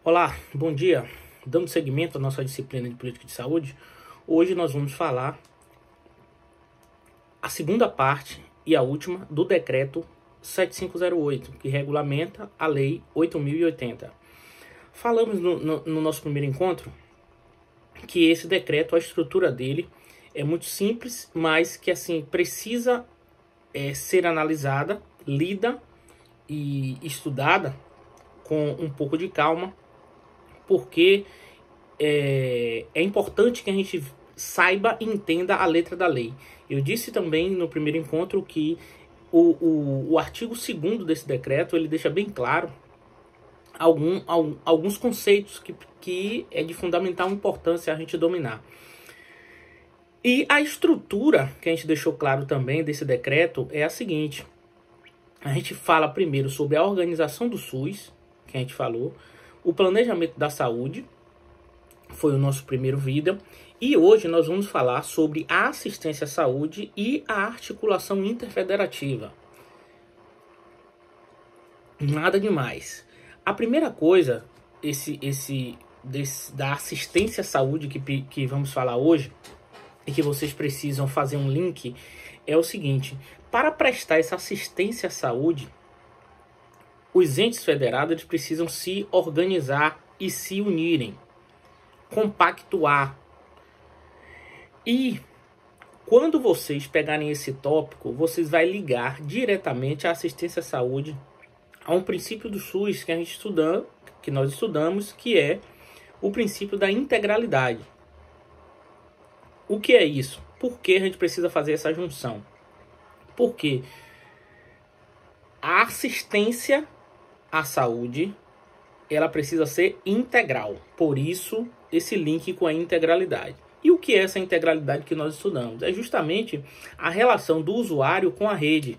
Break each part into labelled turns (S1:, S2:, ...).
S1: Olá, bom dia. Dando seguimento à nossa disciplina de política de saúde, hoje nós vamos falar a segunda parte e a última do decreto 7508, que regulamenta a lei 8080. Falamos no nosso primeiro encontro que esse decreto, a estrutura dele é muito simples, mas que assim precisa ser analisada, lida e estudada com um pouco de calma, porque é importante que a gente saiba e entenda a letra da lei. Eu disse também no primeiro encontro que o artigo 2º desse decreto, ele deixa bem claro alguns conceitos que é de fundamental importância a gente dominar. E a estrutura que a gente deixou claro também desse decreto é a seguinte: a gente fala primeiro sobre a organização do SUS, que a gente falou, o planejamento da saúde, foi o nosso primeiro vídeo, e hoje nós vamos falar sobre a assistência à saúde e a articulação interfederativa. Nada demais. A primeira coisa, da assistência à saúde que vamos falar hoje, e que vocês precisam fazer um link, é o seguinte: para prestar essa assistência à saúde, os entes federados eles precisam se organizar e se unirem, compactuar. E quando vocês pegarem esse tópico, vocês vão ligar diretamente a assistência à saúde a um princípio do SUS que nós estudamos, que é o princípio da integralidade. O que é isso? Por que a gente precisa fazer essa junção? Porque a assistência à saúde, ela precisa ser integral. Por isso, esse link com a integralidade. E o que é essa integralidade que nós estudamos? É justamente a relação do usuário com a rede.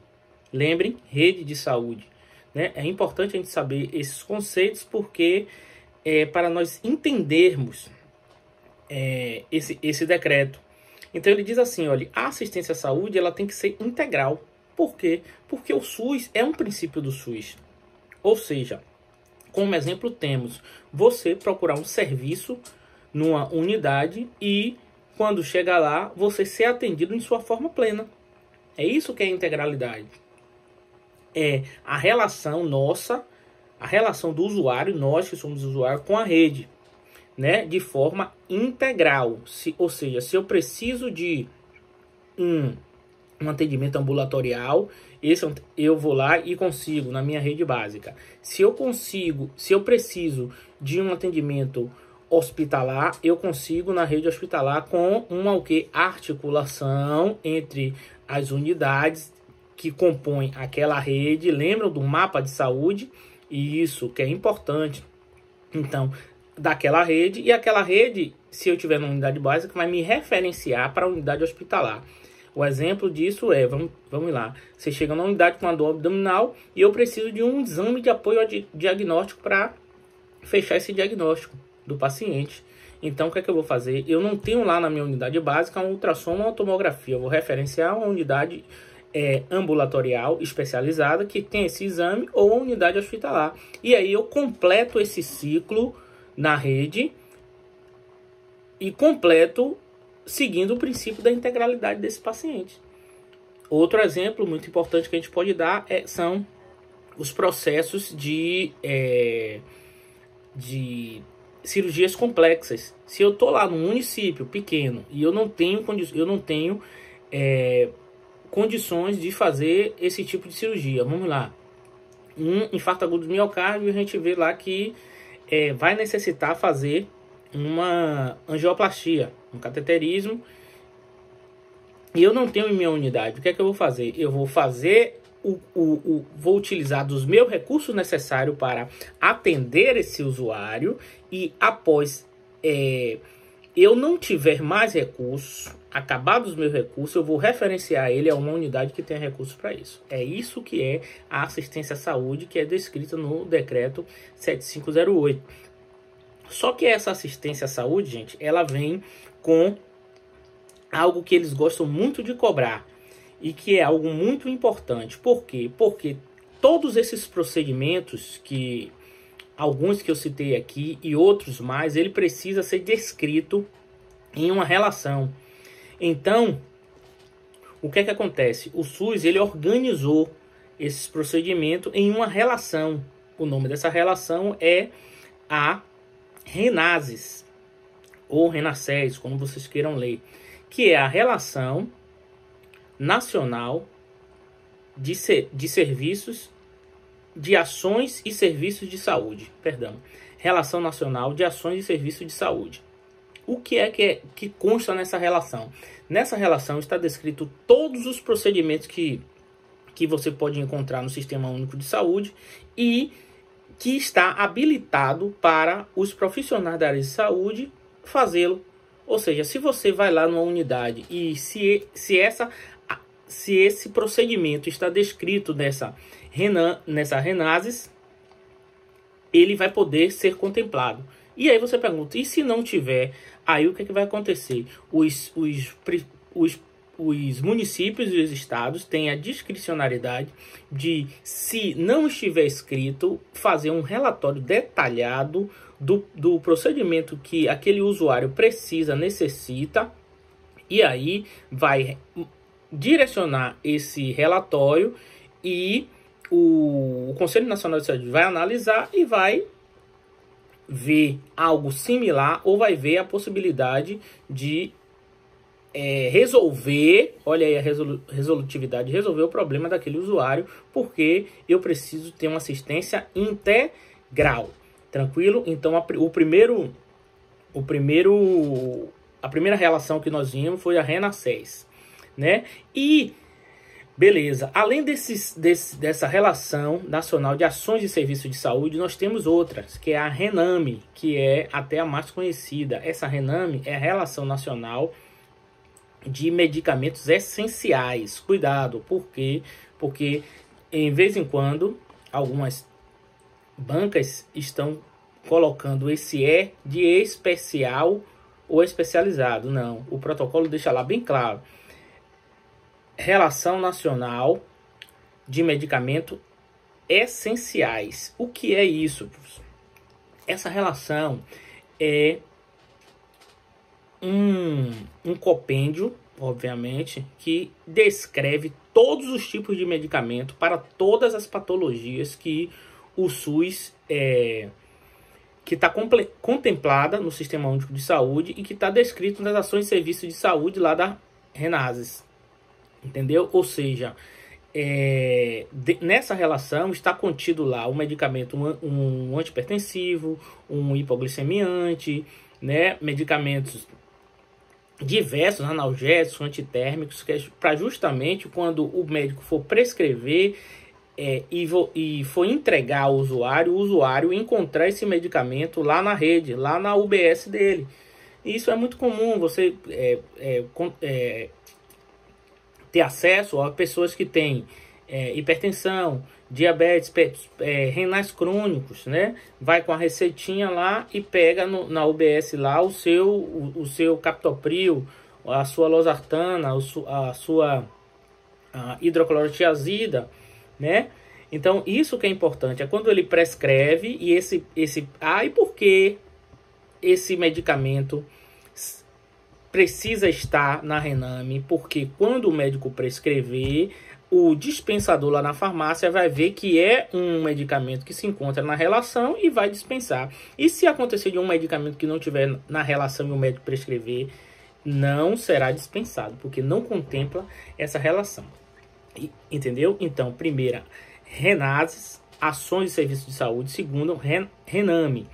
S1: Lembrem, rede de saúde, né? É importante a gente saber esses conceitos, porque para nós entendermos esse decreto. Então ele diz assim, olha, a assistência à saúde ela tem que ser integral. Por quê? Porque o SUS é um princípio do SUS. Ou seja, como exemplo temos você procurar um serviço numa unidade e quando chega lá você ser atendido em sua forma plena. É isso que é integralidade. É a relação nossa, a relação do usuário, nós que somos usuários, com a rede, né, de forma integral. Ou seja, se eu preciso de um atendimento ambulatorial, eu vou lá e consigo na minha rede básica. Se eu preciso de um atendimento hospitalar, eu consigo na rede hospitalar com uma articulação entre as unidades que compõem aquela rede. Lembram do mapa de saúde? Isso que é importante. Então, daquela rede, e aquela rede, se eu tiver na unidade básica, vai me referenciar para a unidade hospitalar. O exemplo disso é, vamos lá, você chega na unidade com uma dor abdominal e eu preciso de um exame de apoio ao diagnóstico para fechar esse diagnóstico do paciente. Então, o que é que eu vou fazer? Eu não tenho lá na minha unidade básica um ultrassom ou uma tomografia. Eu vou referenciar uma unidade ambulatorial especializada que tem esse exame, ou a unidade hospitalar. E aí eu completo esse ciclo na rede e completo seguindo o princípio da integralidade desse paciente. Outro exemplo muito importante que a gente pode dar são os processos de cirurgias complexas. Se eu estou lá num município pequeno e eu não tenho condições de fazer esse tipo de cirurgia, vamos lá, um infarto agudo do miocárdio, a gente vê lá que vai necessitar fazer uma angioplastia, um cateterismo, e eu não tenho em minha unidade. O que é que eu vou fazer? Eu vou fazer vou utilizar dos meus recursos necessários para atender esse usuário, e após eu não tiver mais recursos, acabados os meus recursos, eu vou referenciar ele a uma unidade que tenha recursos para isso. É isso que é a assistência à saúde, que é descrita no decreto 7508. Só que essa assistência à saúde, gente, ela vem com algo que eles gostam muito de cobrar e que é algo muito importante. Por quê? Porque todos esses procedimentos que alguns que eu citei aqui e outros mais, ele precisa ser descrito em uma relação. Então, o que é que acontece? O SUS, ele organizou esses procedimentos em uma relação. O nome dessa relação é a RENASES, ou RENASSES, como vocês queiram ler, que é a Relação Nacional de Serviços, de Ações e Serviços de Saúde. Perdão. Relação Nacional de Ações e Serviços de Saúde. O que é que consta nessa relação? Nessa relação está descrito todos os procedimentos que você pode encontrar no Sistema Único de Saúde e que está habilitado para os profissionais da área de saúde fazê-lo. Ou seja, se você vai lá numa unidade e se esse procedimento está descrito nessa RENASES, ele vai poder ser contemplado. E aí você pergunta, e se não tiver, aí o que é que vai acontecer? Os municípios e os estados têm a discricionariedade de, se não estiver escrito, fazer um relatório detalhado do procedimento que aquele usuário necessita, e aí vai direcionar esse relatório e o Conselho Nacional de Saúde vai analisar e vai ver algo similar ou vai ver a possibilidade de resolver, olha aí a resolutividade, resolver o problema daquele usuário, porque eu preciso ter uma assistência integral. Tranquilo? Então a primeira relação que nós vimos foi a RENASSES, né? E beleza, além dessa relação nacional de ações e serviços de saúde, nós temos outras, que é a RENAME, que é até a mais conhecida. Essa RENAME é a Relação Nacional de Medicamentos Essenciais. Cuidado, por quê? Porque em vez em quando algumas bancas estão colocando esse de especial ou especializado. Não, o protocolo deixa lá bem claro. Relação Nacional de Medicamentos Essenciais. O que é isso, professor? Essa relação é um compêndio, obviamente, que descreve todos os tipos de medicamento para todas as patologias que o SUS que está contemplada no Sistema Único de Saúde e que está descrito nas ações e serviços de saúde lá da RENASES. Entendeu? Ou seja, nessa relação está contido lá o medicamento, um antipertensivo, um hipoglicemiante, né? Medicamentos diversos, analgésicos, antitérmicos, que é para justamente quando o médico for prescrever e for entregar ao usuário, o usuário encontrar esse medicamento lá na rede, lá na UBS dele. E isso é muito comum, você ter acesso a pessoas que têm hipertensão, diabetes, renais crônicos, né? Vai com a receitinha lá e pega na UBS lá o seu captopril, a sua losartana, a sua hidroclorotiazida, né? Então isso que é importante, é quando ele prescreve e e por que esse medicamento precisa estar na RENAME? Porque quando o médico prescrever, o dispensador lá na farmácia vai ver que é um medicamento que se encontra na relação e vai dispensar. E se acontecer de um medicamento que não tiver na relação e o médico prescrever, não será dispensado, porque não contempla essa relação. Entendeu? Então, primeira, RENASES, ações e serviços de saúde. Segundo, RENAME,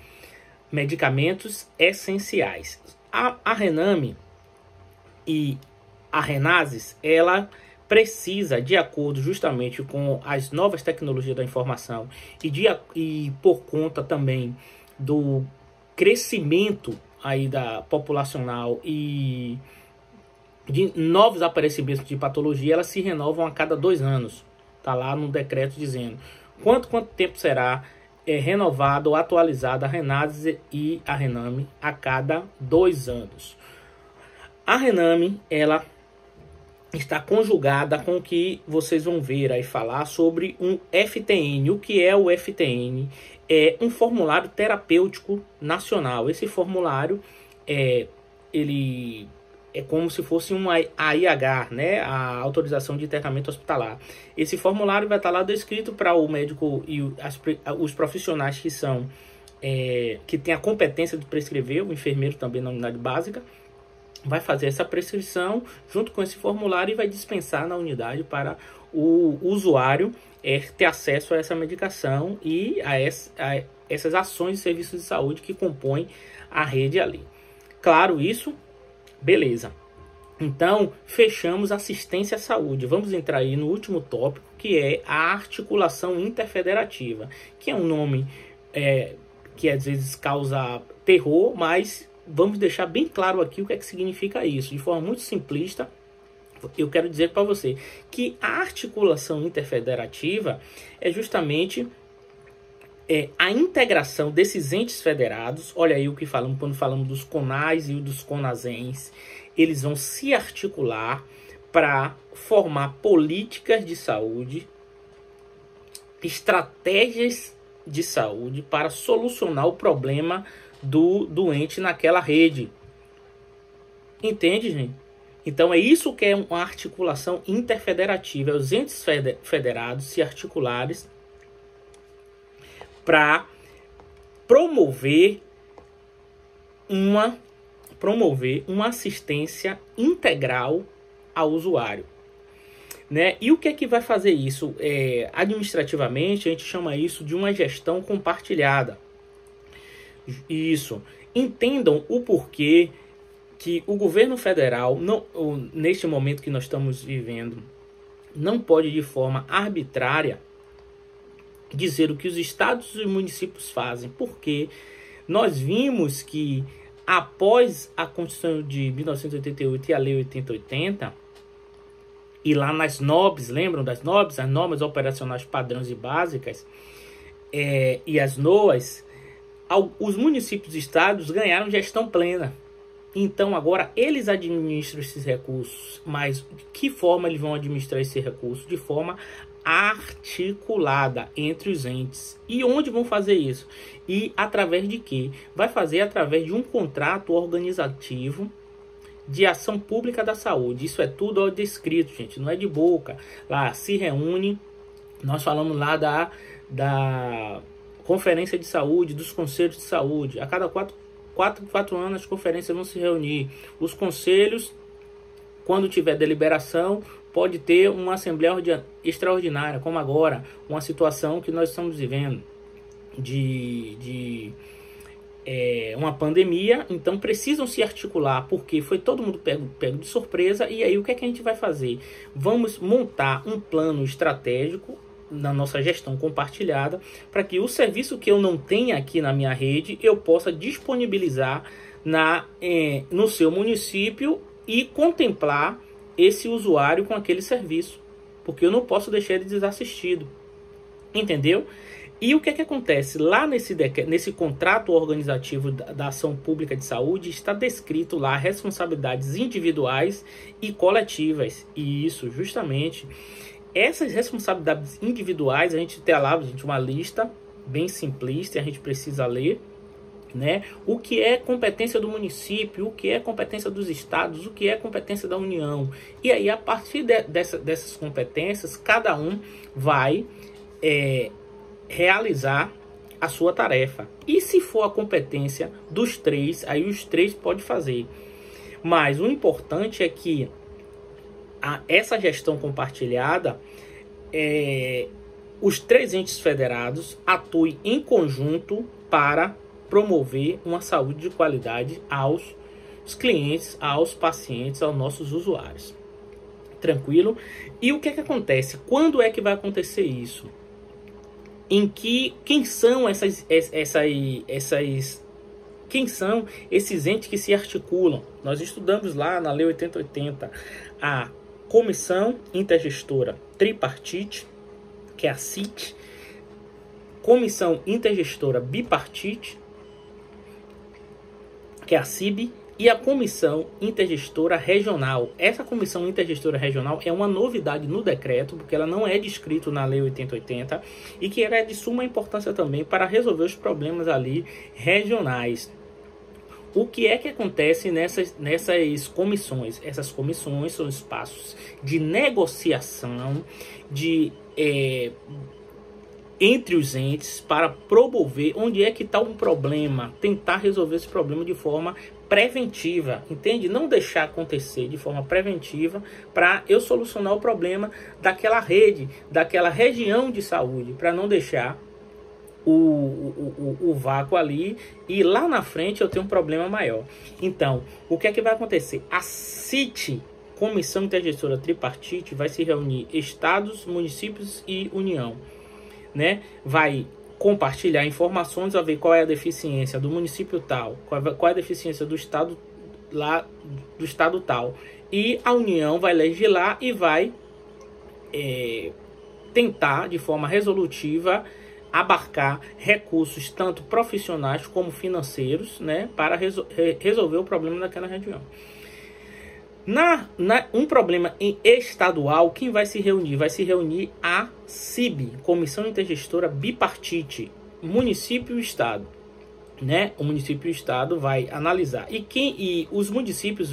S1: medicamentos essenciais. A RENAME e a RENASES, ela precisa, de acordo justamente com as novas tecnologias da informação e por conta também do crescimento aí populacional e de novos aparecimentos de patologia, elas se renovam a cada 2 anos. Está lá no decreto dizendo quanto tempo será renovado ou atualizada a RENASES e a RENAME a cada 2 anos. A RENAME, ela está conjugada com o que vocês vão ver aí falar sobre um FTN. O que é o FTN? é um formulário terapêutico nacional. Esse formulário ele é como se fosse uma AIH, né? A autorização de internamento hospitalar. Esse formulário vai estar lá descrito para o médico e os profissionais que são que tem a competência de prescrever, o enfermeiro também na unidade básica, vai fazer essa prescrição junto com esse formulário e vai dispensar na unidade para o usuário ter acesso a essa medicação e a essas ações de serviços de saúde que compõem a rede ali. Claro, isso, beleza. Então, fechamos assistência à saúde. Vamos entrar aí no último tópico, que é a articulação interfederativa, que é um nome que às vezes causa terror, mas vamos deixar bem claro aqui o que é que significa isso. De forma muito simplista, eu quero dizer para você que a articulação interfederativa é justamente a integração desses entes federados. Olha aí o que falamos quando falamos dos CONAS e dos CONASENS. Eles vão se articular para formar políticas de saúde, estratégias de saúde para solucionar o problema do doente naquela rede. Entende, gente? Então é isso que é uma articulação interfederativa. É os entes federados se articularem para promover uma assistência integral ao usuário, né? E o que é que vai fazer isso? Administrativamente, a gente chama isso de uma gestão compartilhada. Isso. Entendam o porquê que o governo federal, neste momento que nós estamos vivendo, não pode de forma arbitrária dizer o que os estados e municípios fazem, porque nós vimos que após a Constituição de 1988 e a Lei 8080, e lá nas NOBs, lembram das NOBs, as normas operacionais padrões e básicas, e as NOAs, os municípios e estados ganharam gestão plena. Então agora eles administram esses recursos, mas de que forma eles vão administrar esse recurso? De forma articulada entre os entes. E onde vão fazer isso? E através de quê? Vai fazer através de um contrato organizativo de ação pública da saúde. Isso é tudo descrito, gente, não é de boca. Lá se reúne, nós falamos lá da conferência de saúde, dos conselhos de saúde. A cada quatro anos as conferências vão se reunir. Os conselhos, quando tiver deliberação, pode ter uma assembleia extraordinária, como agora, uma situação que nós estamos vivendo de uma pandemia. Então precisam se articular, porque foi todo mundo pego de surpresa. E aí o que é que a gente vai fazer? Vamos montar um plano estratégico na nossa gestão compartilhada, para que o serviço que eu não tenha aqui na minha rede, eu possa disponibilizar no seu município e contemplar esse usuário com aquele serviço, porque eu não posso deixar ele desassistido. Entendeu? E o que é que acontece? Lá nesse contrato organizativo da ação pública de saúde, está descrito lá responsabilidades individuais e coletivas. E isso, justamente, essas responsabilidades individuais, a gente tem lá, uma lista bem simplista, e a gente precisa ler, né? O que é competência do município, o que é competência dos estados, o que é competência da União. E aí, a partir dessas competências, cada um vai realizar a sua tarefa. E se for a competência dos três, aí os três podem fazer. Mas o importante é que essa gestão compartilhada, os três entes federados atuem em conjunto para promover uma saúde de qualidade aos clientes, aos pacientes, aos nossos usuários. Tranquilo? E o que é que acontece? Quando é que vai acontecer isso? Quem são quem são esses entes que se articulam? Nós estudamos lá na Lei 8080 a Comissão Intergestora Tripartite, que é a CIT, Comissão Intergestora Bipartite, que é a CIB, e a Comissão Intergestora Regional. Essa Comissão Intergestora Regional é uma novidade no decreto, porque ela não é descrito na Lei 8080 e que ela é de suma importância também para resolver os problemas ali regionais. O que é que acontece nessas comissões? Essas comissões são espaços de negociação entre os entes para promover onde é que está um problema, tentar resolver esse problema de forma preventiva, entende? Não deixar acontecer de forma preventiva para eu solucionar o problema daquela rede, daquela região de saúde, para não deixar o vácuo ali e lá na frente eu tenho um problema maior. Então, o que é que vai acontecer? A CIT, Comissão Intergestora Tripartite, vai se reunir estados, municípios e União, né? Vai compartilhar informações, vai ver qual é a deficiência do município tal, qual é a deficiência do estado lá, do estado tal, e a União vai legislar e vai tentar de forma resolutiva abarcar recursos tanto profissionais como financeiros, né, para resolver o problema daquela região. Um problema estadual, quem vai se reunir? Vai se reunir a CIB, Comissão Intergestora Bipartite, município e estado, né? O município e o estado vai analisar e os municípios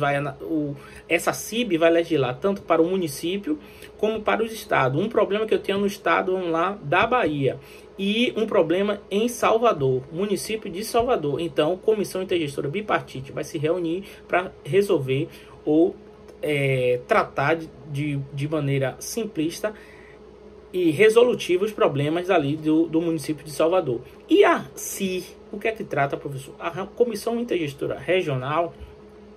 S1: essa CIB vai legislar tanto para o município como para os estados. Um problema que eu tenho no estado, vamos lá, da Bahia, e um problema em Salvador, município de Salvador. Então, Comissão Intergestora Bipartite vai se reunir para resolver ou tratar de maneira simplista e resolutiva os problemas ali do município de Salvador. E a CI, o que é que trata, professor? A Comissão Intergestora Regional,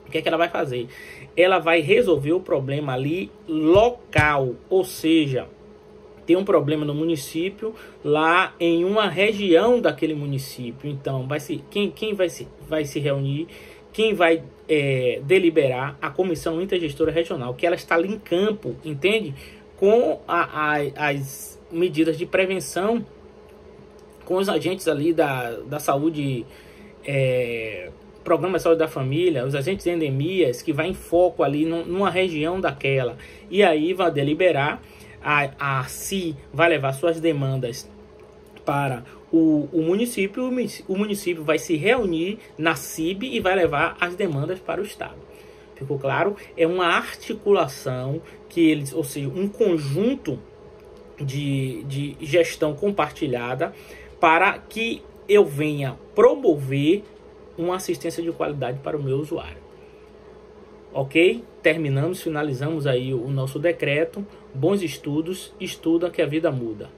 S1: o que é que ela vai fazer? Ela vai resolver o problema ali local, ou seja, tem um problema no município, lá em uma região daquele município. Então, quem vai se reunir, quem vai deliberar? A Comissão Intergestora Regional, que ela está ali em campo, entende? Com as medidas de prevenção, com os agentes ali da saúde, Programa de Saúde da Família, os agentes de endemias, que vai em foco ali numa região daquela. E aí vai deliberar. A CI vai levar suas demandas para o município. O município vai se reunir na CIB e vai levar as demandas para o estado. Ficou claro? É uma articulação ou seja, um conjunto de gestão compartilhada para que eu venha promover uma assistência de qualidade para o meu usuário. Ok? Finalizamos aí o nosso decreto. Bons estudos, estuda que a vida muda.